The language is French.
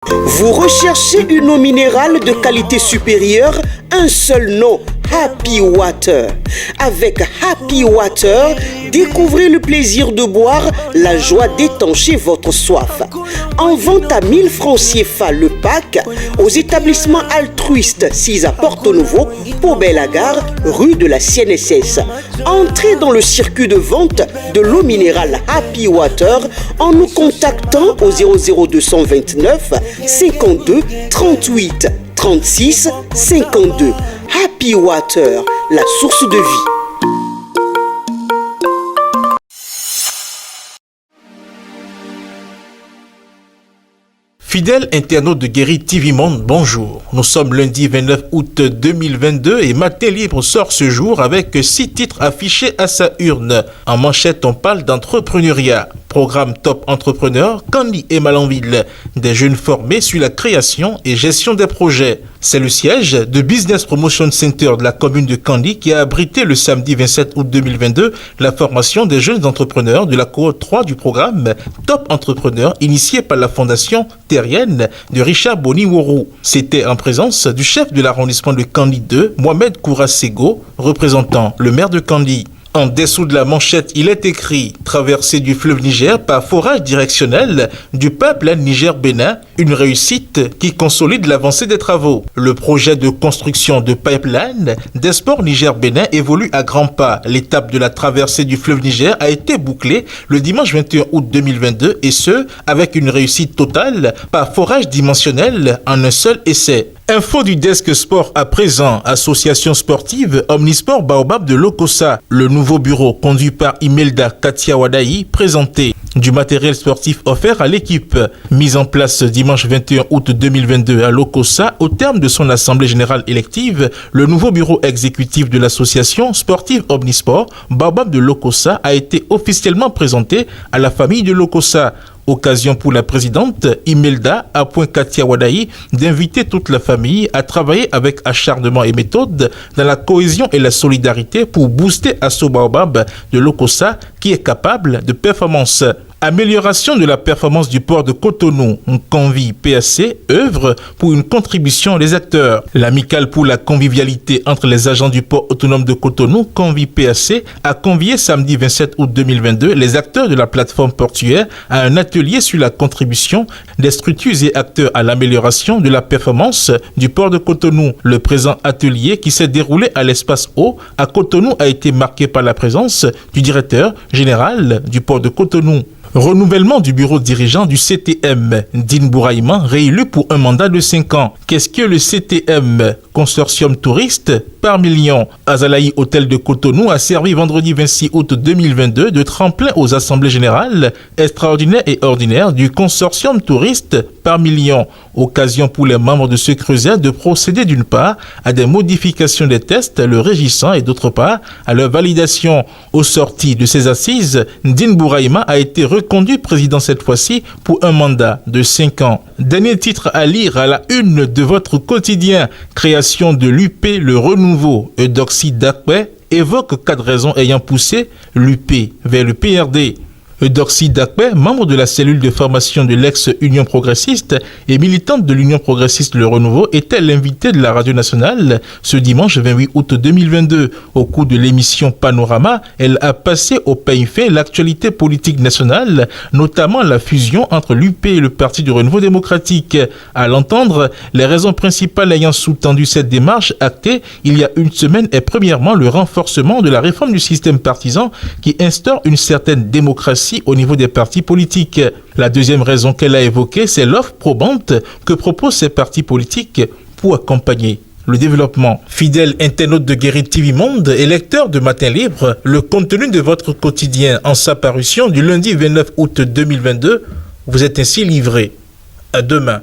Vous recherchez une eau minérale de qualité supérieure? Un seul nom, Happy Water. Avec Happy Water, découvrez le plaisir de boire, la joie d'étancher votre soif. En vente à 1000 francs CFA le pack aux établissements altruistes 6 à Porto-Novo, Pau-Belle-à-Gare, rue de la CNSS. Entrez dans le circuit de vente de l'eau minérale Happy Water en nous contactant au 00229 52 38 36 52. Happy Water, la source de vie. Fidèles internautes de Guéri TV Monde, bonjour. Nous sommes lundi 29 août 2022 et Matin Libre sort ce jour avec 6 titres affichés à sa urne. En manchette, on parle d'entrepreneuriat. Programme Top Entrepreneur, Kandi et Malanville. Des jeunes formés sur la création et gestion des projets. C'est le siège de Business Promotion Center de la commune de Kandi qui a abrité le samedi 27 août 2022 la formation des jeunes entrepreneurs de la cohorte 3 du programme Top Entrepreneur initié par la fondation terrienne de Richard Boni-Woro. C'était en présence du chef de l'arrondissement de Kandi 2, Mohamed Kourasego, représentant le maire de Kandi. En dessous de la manchette, il est écrit « Traversée du fleuve Niger par forage directionnel du pipeline Niger-Bénin, une réussite qui consolide l'avancée des travaux. » Le projet de construction de pipeline d'Esport Niger-Bénin évolue à grands pas. L'étape de la traversée du fleuve Niger a été bouclée le dimanche 21 août 2022 et ce, avec une réussite totale par forage dimensionnel en un seul essai. Info du desk sport à présent, association sportive Omnisport Baobab de Lokossa. Le nouveau bureau conduit par Imelda Katia Wadaï, présenté du matériel sportif offert à l'équipe. Mise en place dimanche 21 août 2022 à Lokossa, au terme de son assemblée générale élective, le nouveau bureau exécutif de l'association sportive Omnisport Baobab de Lokossa a été officiellement présenté à la famille de Lokossa. Occasion pour la présidente Imelda Katia Wadaï d'inviter toute la famille à travailler avec acharnement et méthode dans la cohésion et la solidarité pour booster Asso Baobab de Lokossa qui est capable de performance. Amélioration de la performance du port de Cotonou, Convi PAC œuvre pour une contribution des acteurs. L'amicale pour la convivialité entre les agents du port autonome de Cotonou, Convi PAC, a convié samedi 27 août 2022 les acteurs de la plateforme portuaire à un atelier sur la contribution des structures et acteurs à l'amélioration de la performance du port de Cotonou. Le présent atelier qui s'est déroulé à l'espace eau à Cotonou a été marqué par la présence du directeur général du port de Cotonou. Renouvellement du bureau dirigeant du CTM, Dine Bouraïman, réélu pour un mandat de 5 ans. Qu'est-ce que le CTM, Consortium Touriste par million? Azalaï Hôtel de Cotonou a servi vendredi 26 août 2022 de tremplin aux assemblées générales extraordinaires et ordinaires du Consortium Touriste par million. Occasion pour les membres de ce creuset de procéder d'une part à des modifications des tests le régissant et d'autre part à leur validation. Au sorti de ces assises, Dine Bouraïma a été reconduit président cette fois-ci pour un mandat de 5 ans. Dernier titre à lire à la une de votre quotidien. Création de l'UP Le Renouveau. Eudoxie Dakwe évoque 4 raisons ayant poussé l'UP vers le PRD. Eudoxie Dakwe, membre de la cellule de formation de l'ex-Union progressiste et militante de l'Union progressiste Le Renouveau, était l'invitée de la radio nationale ce dimanche 28 août 2022. Au cours de l'émission Panorama, elle a passé au peigne fin l'actualité politique nationale, notamment la fusion entre l'UP et le Parti du Renouveau démocratique. À l'entendre, les raisons principales ayant sous-tendu cette démarche actée il y a une semaine est premièrement le renforcement de la réforme du système partisan qui instaure une certaine démocratie au niveau des partis politiques. La deuxième raison qu'elle a évoquée, c'est l'offre probante que proposent ces partis politiques pour accompagner le développement. Fidèle internaute de Guéri TV Monde et lecteur de Matin Libre, le contenu de votre quotidien en sa parution du lundi 29 août 2022 vous est ainsi livré. À demain.